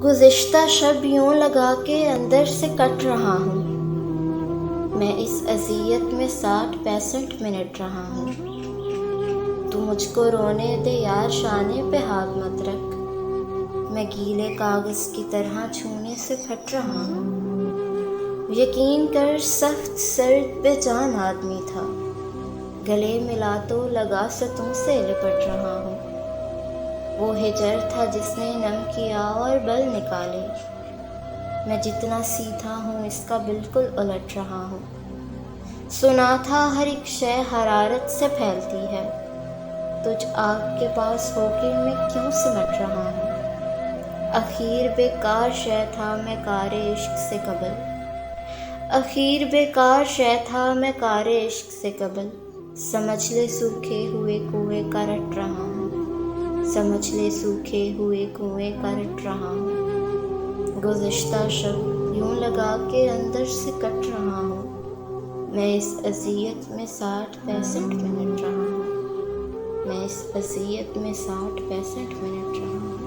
گزشتہ شب یوں لگا کے اندر سے کٹ رہا ہوں، میں اس اذیت میں 60-65 منٹ رہا ہوں۔ تو مجھ کو رونے دے یار، شانے پہ ہاتھ مت رکھ، میں گیلے کاغذ کی طرح چھونے سے پھٹ رہا ہوں۔ یقین کر سخت سرد بے جان آدمی تھا، گلے ملا تو لگا ستوں سے لپٹ رہا ہوں۔ وہ ہجر تھا جس نے نم کیا اور بل نکالے، میں جتنا سیدھا ہوں اس کا بالکل الٹ رہا ہوں۔ سنا تھا ہر ایک شے حرارت سے پھیلتی ہے، تجھ آگ کے پاس ہو کے میں کیوں سمٹ رہا ہوں۔ اخیر بیکار شے تھا میں کار عشق سے قبل، اخیر بیکار شے تھا میں کار عشق سے قبل، سمجھ لے سوکھے ہوئے کنویں کا رٹ رہا ہوں، سمجھ لے سوکھے ہوئے کنویں کا رٹ رہا ہوں۔ گزشتہ شب یوں لگا کے اندر سے کٹ رہا ہوں، میں اس اذیت میں 60-65 منٹ رہا ہوں، میں اس اذیت میں 60-65 منٹ رہا ہوں۔